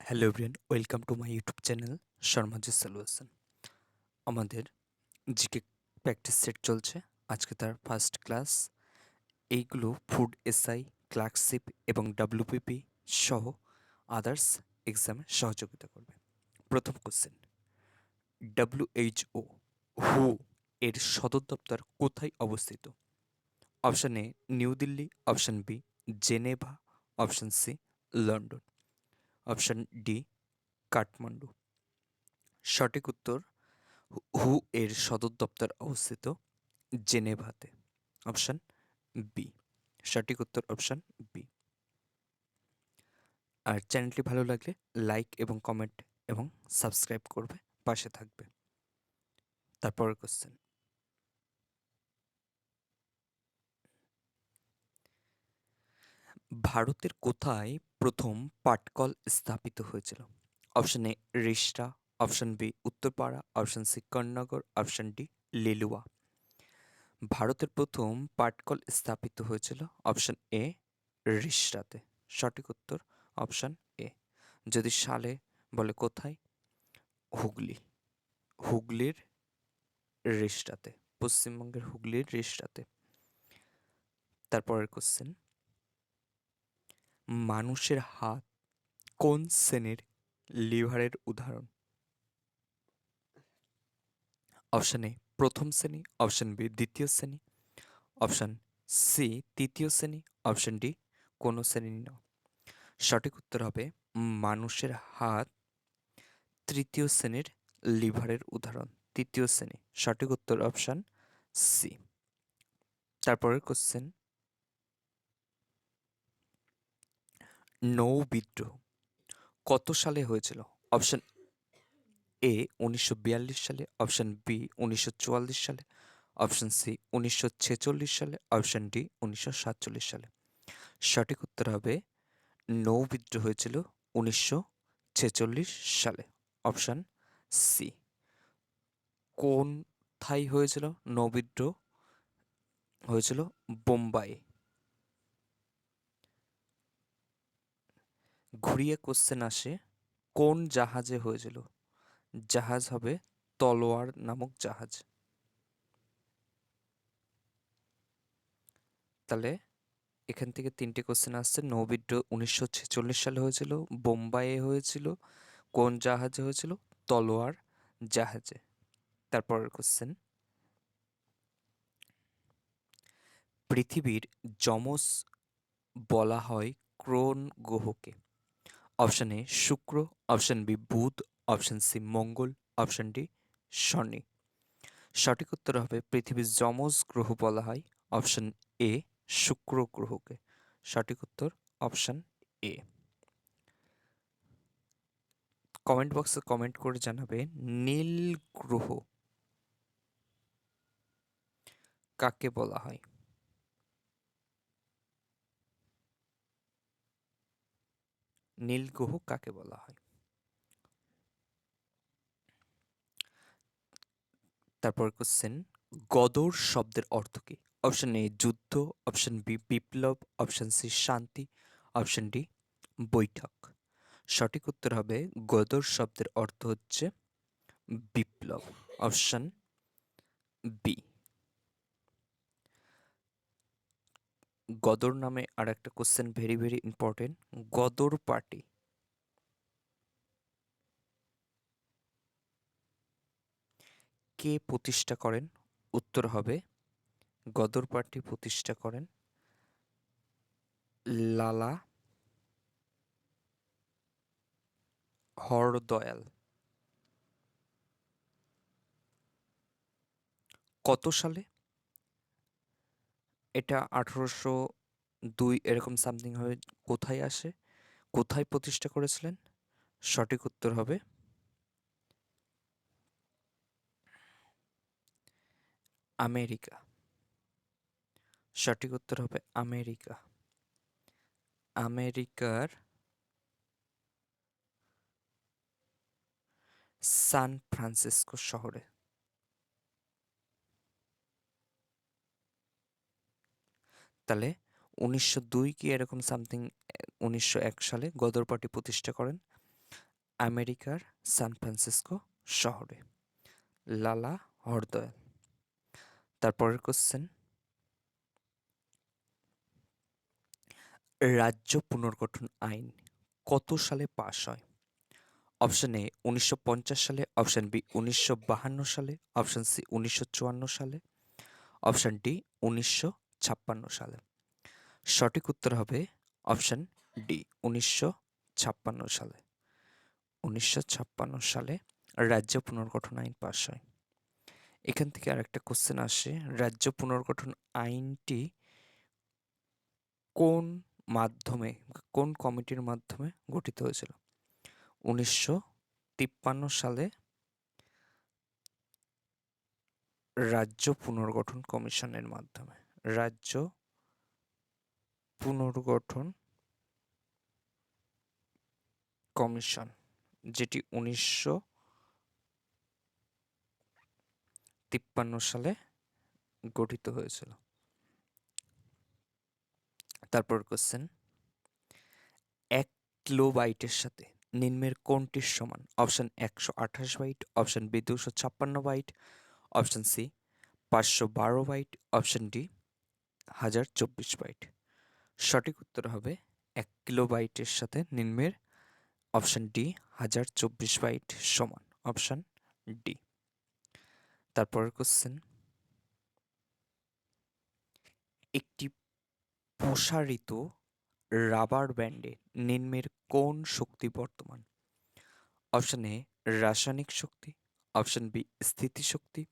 Hello everyone, welcome to my YouTube channel Sharmaji solution. আমাদের GK practice set চলছে। আজকে তার ফার্স্ট ক্লাস। এইগুলো ফুড এসআই, ক্লার্কশিপ এবং ডাব্লিউপিপি সহ আদার্স এক্সামে সহযোগিতা করবে। প্রথম কোশ্চেন, ডাব্লিউএইচও হু এর সদর দপ্তর কোথায় অবস্থিত? Option A new Delhi, option B Geneva, option C London, option D Kathmandu. সঠিক উত্তর, হু এর সদর দপ্তর অবস্থিত জেনেভাতে। Option B. সঠিক উত্তর অপশন বি। আর চ্যানেলটি ভালো লাগলে লাইক এবং কমেন্ট এবং সাবস্ক্রাইব করবে, পাশে থাকবে। তারপরের কোশ্চেন, ভারতের কোথায় প্রথম পাটকল স্থাপিত হয়েছিল? Option A Rishra, option B Uttarpara, option C Karnanagar, option D Liluah. ভারতের প্রথম পাটকল স্থাপিত হয়েছিল অপশন এ রিষ্টাতে। সঠিক উত্তর অপশন এ। যদি সালে বলে কোথায়, হুগলি, হুগলির রিষ্টাতে, পশ্চিমবঙ্গের হুগলির রিষ্টাতে। তারপরের কোশ্চেন, মানুষের হাত কোন শ্রেণীর লিভারের উদাহরণ? অপশন এ প্রথম শ্রেণী, অপশন বি দ্বিতীয় শ্রেণী, অপশন সি তৃতীয় শ্রেণী, অপশন ডি কোনো শ্রেণী নয়। সঠিক উত্তর হবে মানুষের হাত তৃতীয় শ্রেণীর লিভারের উদাহরণ, তৃতীয় শ্রেণী। সঠিক উত্তর অপশন সি। তারপরের কোশ্চেন, নৌ বিদ্রোহ কত সালে হয়েছিল? অপশন এ 1942 সালে, অপশন বি 1944 সালে, অপশন সি 1946 সালে, অপশন ডি 1947 সালে। সঠিক উত্তর হবে নৌ বিদ্রোহ হয়েছিল 1946 সালে, অপশন সি। কোথায় হয়েছিল নৌ বিদ্রোহ? হয়েছিল বোম্বাই। ঘুরিয়ে কোশ্চেন আসে, কোন জাহাজে হয়েছিল? জাহাজ হবে তলোয়ার নামক জাহাজ। তাহলে এখান থেকে তিনটে কোশ্চেন আসছে। নৌবিদ্রোহ 1946 সালে হয়েছিল, বোম্বাইয়ে হয়েছিল, কোন জাহাজে হয়েছিল? তলোয়ার জাহাজে। তারপরের কোশ্চেন, পৃথিবীর যমজ বলা হয় কোন গ্রহকে? অপশন এ শুক্র, অপশন বি বুধ, অপশন সি মঙ্গল, অপশন ডি শনি। সঠিক উত্তর হবে পৃথিবীর যমজ গ্রহ বলা হয় অপশন এ শুক্র গ্রহকে। সঠিক উত্তর অপশন এ। কমেন্ট বক্সে কমেন্ট করে জানাবে নীল গ্রহ কাকে বলা হয়? নীল গ্রহ কাকে বলা হয়? তারপর কোশ্চেন, গদর শব্দের অর্থ কি? অপশন এ যুদ্ধ, অপশন বি বিপ্লব, অপশন সি শান্তি, অপশন ডি বৈঠক। সঠিক উত্তর হবে গদর শব্দের অর্থ হচ্ছে বিপ্লব, অপশন বি। গদর নামে আর একটা question very very important, Ghadar party কে প্রতিষ্ঠা করেন? উত্তর হবে গদর পার্টি প্রতিষ্ঠা করেন লালা হরদয়াল। কত সালে? এটা 1802 এরকম সামথিং হবে। কোথায় আসে, কোথায় প্রতিষ্ঠা করেছিলেন? সঠিক উত্তর হবে আমেরিকা। সঠিক উত্তর হবে আমেরিকা। আমেরিকার সান ফ্রান্সিসকো শহরে। তাহলে 1902 কি এরকম সামথিং, 1901 সালে গদর পার্টি প্রতিষ্ঠা করেন আমেরিকার সান ফ্রান্সিসকো শহরে। লালা হরদয়াল। তারপরের কোশ্চেন, রাজ্য পুনর্গঠন আইন কত সালে পাশ হয়? অপশন এ 1950 সালে, অপশন বি 1952 সালে, অপশন সি 1954 সালে, অপশন ডি 1956 সালে। সঠিক উত্তর হবে অপশন ডি 1956 সালে। 1956 সালে রাজ্য পুনর্গঠন আইন পাশ হয়। এখান থেকে আরেকটা কোশ্চেন আসে, রাজ্য পুনর্গঠন আইনটি কোন মাধ্যমে, কোন কমিটির মাধ্যমে গঠিত হয়েছিল? 1953 সালে রাজ্য পুনর্গঠন কমিশনের মাধ্যমে। রাজ্য পুনর্গঠন কমিশন, যেটি 1953 সালে গঠিত হয়েছিল। তারপর কোশ্চেন, 1 কিলোবাইটের সাথে নিম্নের কোনটির সমান? Option 128 byte, option B 256 byte, option C 512 byte, option D 1024 byte. সঠিক উত্তর হবে 1 কিলোবাইটের সাথে নিম্নের অপশন ডি 1024 বাইট সমান, অপশন ডি। তারপরের কোশ্চেন, একটি প্রসারিত রাবার ব্যান্ডে নিম্নের কোন শক্তি বর্তমান? অপশন এ রাসায়নিক শক্তি, অপশন বি স্থিতিশক্তি,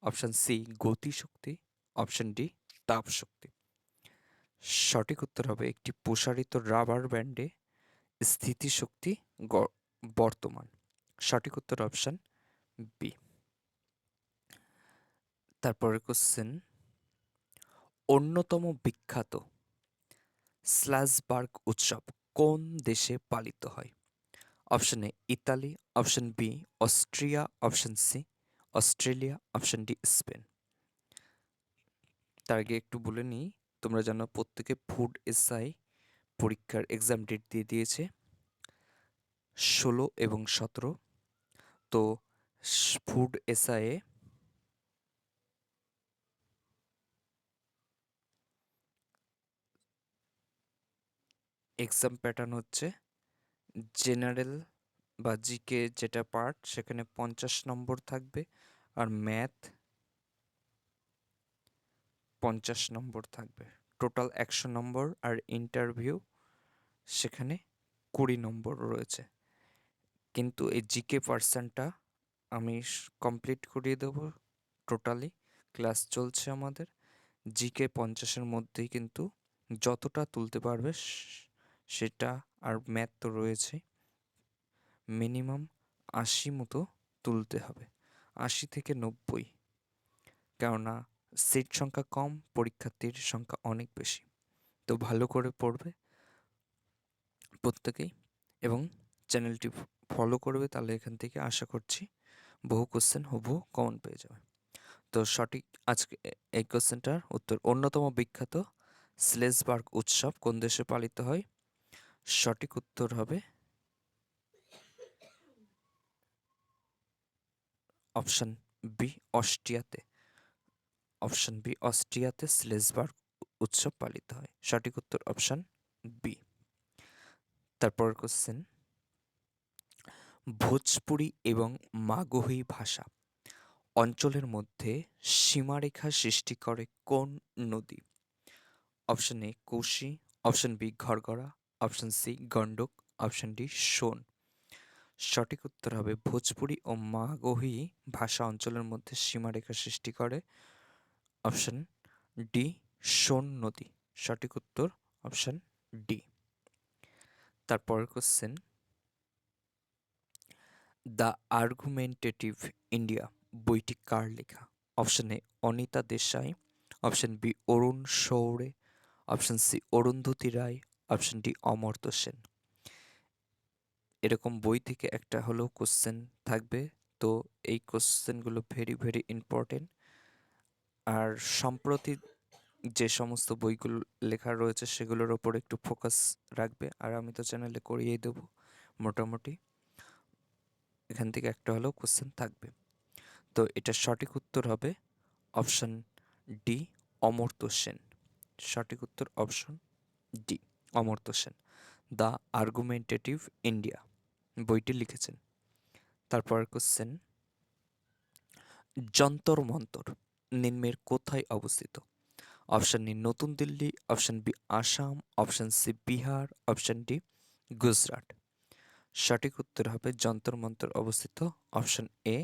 অপশন সি গতিশক্তি, অপশন ডি তাপ শক্তি। সঠিক উত্তর হবে একটি প্রসারিত রাবার ব্যান্ডে স্থিতিশক্তি বর্তমান। সঠিক উত্তর অপশন বি। তারপরের কোশ্চেন, অন্যতম বিখ্যাত স্লাসবার্গ উৎসব কোন দেশে পালিত হয়? Option A Italy, option B Austria, option C Australia, option D Spain. তার আগে একটু বলে নিই, তোমরা জানো প্রত্যেকে ফুড এসআই পরীক্ষার এক্সাম ডেট দিয়ে দিয়েছে 16 এবং 17। তো ফুড এসআই এক্সাম প্যাটার্ন হচ্ছে জেনারেল বা জিকে যেটা পার্ট সেখানে 50 নম্বর থাকবে, আর ম্যাথ 50 নম্বর থাকবে, টোটাল 100 নম্বর। আর ইন্টারভিউ সেখানে 20 নম্বর রয়েছে। কিন্তু এই জিকে পার্সেন্টটা আমি কমপ্লিট করিয়ে দেবো, টোটালি ক্লাস চলছে আমাদের। জিকে 50-এর মধ্যেই কিন্তু যতটা তুলতে পারবে সেটা, আর ম্যাথ তো রয়েছে, মিনিমাম 80 মতো তুলতে হবে, 80 থেকে 90, কেননা সিট সংখ্যা কম, পরীক্ষার্থীর সংখ্যা অনেক বেশি। তো ভালো করে পড়বে প্রত্যেকেই এবং চ্যানেলটি ফলো করবে, তাহলে এখান থেকে আশা করছি বহু কোশ্চেন হুবহু কমন পেয়ে যাবে। তো সঠিক আজকে এই কোশ্চেনটার উত্তর, অন্যতম বিখ্যাত স্লেসবার্গ উৎসব কোন দেশে পালিত হয়? সঠিক উত্তর হবে অপশন বি অস্ট্রিয়াতে। অপশন বি অস্ট্রিয়াতে স্লেসবার্গ উৎসব পালিত হয়। সঠিক উত্তর অপশন বি। তারপর কোশ্চেন, ভোজপুরি এবং মাগহি ভাষা অঞ্চলের মধ্যে সীমারেখা সৃষ্টি করে কোন নদী? Option A Kosi, option B ঘরঘরা, option C Gandak, option D Son. সঠিক উত্তর হবে ভোজপুরি ও মাগহি ভাষা অঞ্চলের মধ্যে সীমারেখা সৃষ্টি করে অপশন ডি সোন নদী। সঠিক উত্তর অপশন ডি। তারপরের কোশ্চেন, দ্য আর্গুমেন্টেটিভ ইন্ডিয়া বইটি কার লেখা? Option A Anita Desai, option B Arun Shourie, option C Arundhati Roy, option D Amartya Sen. এরকম বই থেকে একটা হলেও কোশ্চেন থাকবে, তো এই কোশ্চেনগুলো ভেরি ভেরি ইম্পর্টেন্ট। আর সম্প্রতি যে সমস্ত বইগুলো লেখা রয়েছে সেগুলোর ওপর একটু ফোকাস রাখবে, আর আমি তো চ্যানেলে করিয়েই দেবো মোটামুটি। এখান থেকে একটা হলেও কোশ্চেন থাকবে। তো এটার সঠিক উত্তর হবে অপশন ডি, অমর্ত্য সেন। সঠিক উত্তর option D, Amartya Sen. The argumentative India বইটি লিখেছেন। তারপর কোশ্চেন, যন্তর মন্তর নিম্নের কোথায় অবস্থিত? অপশন এ নতুন Delhi, option B Assam, option C Bihar, option D Gujarat. সঠিক উত্তর হবে যন্তর মন্তর অবস্থিত অপশন এ,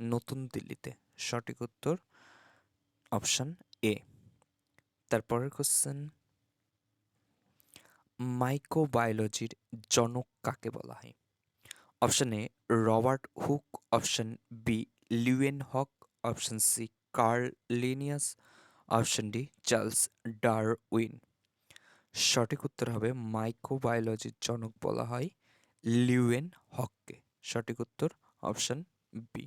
নতুন দিল্লিতে। সঠিক উত্তর অপশন এ। তারপরের কোশ্চেন, মাইক্রোবায়োলজির জনক কাকে বলা হয়? Option A Robert Hooke, option B Leeuwenhoek, option C Carl Linnaeus, option D Charles Darwin. সঠিক উত্তর হবে মাইক্রোবায়োলজির জনক বলা হয় লিউয়েন হককে। সঠিক উত্তর অপশন বি।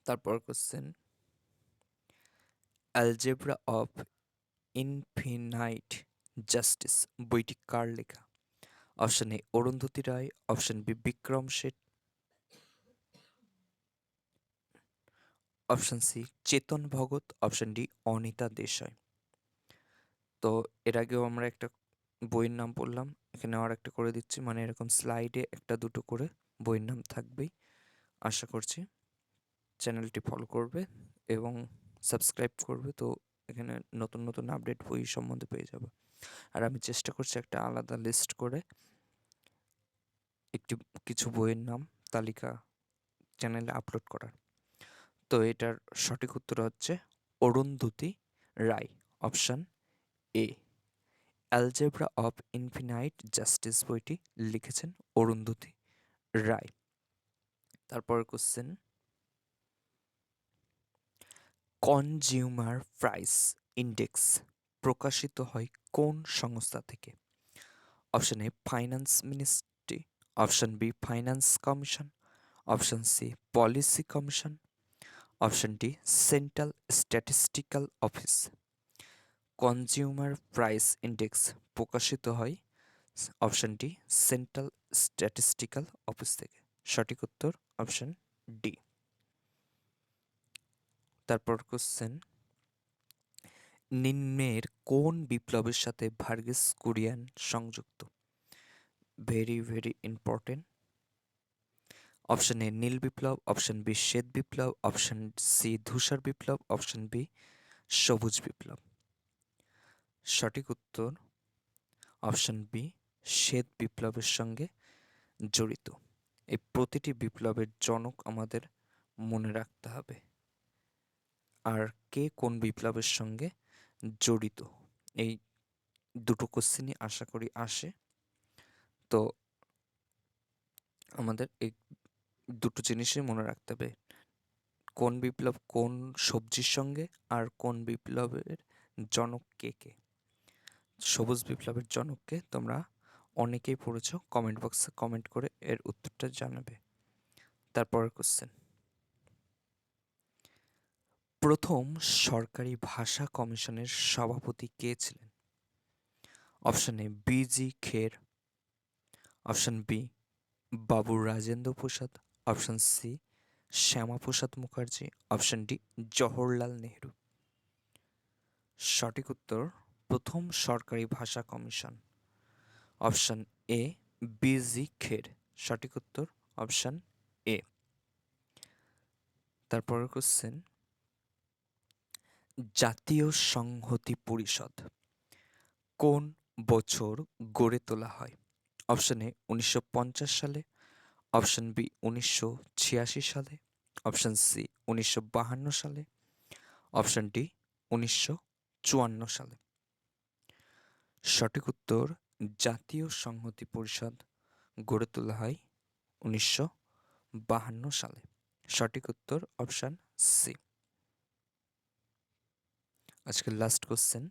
তারপর question, algebra of infinite justice বইটি কার লেখা? Option A Arundhati Roy, option B Vikram Seth, option C Chetan Bhagat, option D Anita Desai. তো এর আগেও আমরা একটা বইয়ের নাম পড়লাম, এখানে আর একটা করে দিচ্ছি, মানে এরকম স্লাইডে একটা দুটো করে বইয়ের নাম থাকবেই। আশা করছি চ্যানেলটি ফলো করবে এবং সাবস্ক্রাইব করবে, তো এখানে নতুন নতুন আপডেট বই সম্বন্ধে পেয়ে যাবে। আর আমি চেষ্টা করছি একটা আলাদা লিস্ট করে একটি কিছু বইয়ের নাম তালিকা চ্যানেলে আপলোড করার। তো এটার সঠিক উত্তর হচ্ছে Arundhati Roy, option A. Algebra of infinite justice বইটি লিখেছেন অরুন্ধতী রায়। তারপর কোশ্চেন, কনজিউমার প্রাইস ইন্ডেক্স প্রকাশিত হয় কোন সংস্থা থেকে? Option A finance ministry, option B finance commission, option C policy commission, option D central statistical office. Consumer price index প্রকাশিত হয় option D central statistical office থেকে। সঠিক উত্তর অপশন ডি। তারপর কোশ্চেন, নিম্নের কোন বিপ্লবের সাথে ভার্গিস কুরিয়ান সংযুক্ত? Very very important. Option A নীল বিপ্লব, অপশন বি শ্বেত বিপ্লব, অপশন সি ধূসর বিপ্লব, অপশন বি সবুজ বিপ্লব। সঠিক উত্তর অপশন বি শ্বেত বিপ্লবের সঙ্গে জড়িত। এই প্রতিটি বিপ্লবের জনক আমাদের মনে রাখতে হবে, আর কে কোন বিপ্লবের সঙ্গে জড়িত, এই দুটো কোশ্চেনই আশা করি আসে। তো আমাদের এই দুটো জিনিসই মনে রাখতে হবে, কোন বিপ্লব কোন সবজির সঙ্গে, আর কোন বিপ্লবের জনক কে কে। সবুজ বিপ্লবের জনককে তোমরা অনেকেই পড়েছো, কমেন্ট বক্সে কমেন্ট করে এর উত্তরটা জানাবে। তারপরের কোশ্চেন, প্রথম সরকারি ভাষা কমিশনের সভাপতি কে ছিলেন? Option A BG Kher, option B Babu Rajendra Prasad, option C Shyamaprasad Mukherjee, option D Jawaharlal Nehru. সঠিক উত্তর প্রথম সরকারি ভাষা commission option A BG Kher. সঠিক উত্তর অপশন এ। তারপরের কোশ্চেন, জাতীয় সংহতি পরিষদ কোন বছর গড়ে তোলা হয়? অপশন এ 1950 সালে, অপশন বি 1986 সালে, অপশন সি 1952 সালে, অপশন ডি 1954 সালে। সঠিক উত্তর জাতীয় সংহতি পরিষদ গড়ে তোলা হয় 1952 সালে। সঠিক উত্তর অপশন সি। আজকের লাস্ট কোশ্চেন,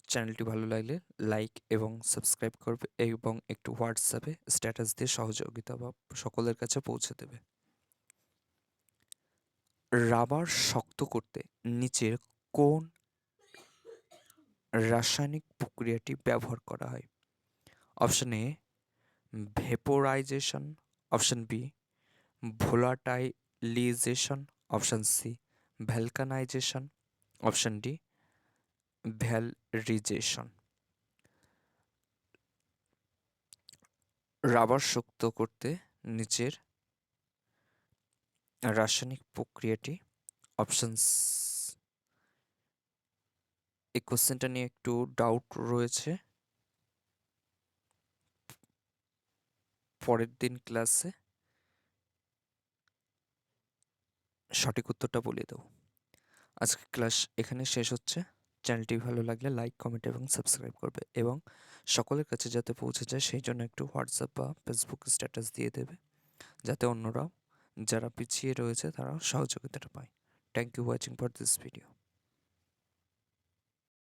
চ্যানেলটি ভালো লাগলে লাইক এবং সাবস্ক্রাইব করবে এবং একটু হোয়াটসঅ্যাপে স্ট্যাটাস দিয়ে সহযোগিতা বা সকলের কাছে পৌঁছে দেবে। রাবার শক্ত করতে নিচের কোন রাসায়নিক প্রক্রিয়াটি ব্যবহার করা হয়? Option A vaporisation, option B volatilisation, option C vulcanisation, option D valorisation. Rubber শক্ত করতে নিচের রাসায়নিক প্রক্রিয়াটি অপশন, এই কোশ্চেনটা নিয়ে একটু ডাউট রয়েছে, পরের দিন ক্লাসে সঠিক উত্তরটা বলে দেবো। আজকে ক্লাস এখানে শেষ হচ্ছে। চ্যানেলটি ভালো লাগলে লাইক, কমেন্ট এবং সাবস্ক্রাইব করবে এবং সকলের কাছে যাতে পৌঁছে যায় সেই জন্য একটু হোয়াটসঅ্যাপ বা ফেসবুক স্ট্যাটাস দিয়ে দেবে, যাতে অন্যরাও যারা পিছিয়ে রয়েছে তারাও সহযোগিতাটা পায়। Thank you watching for this video.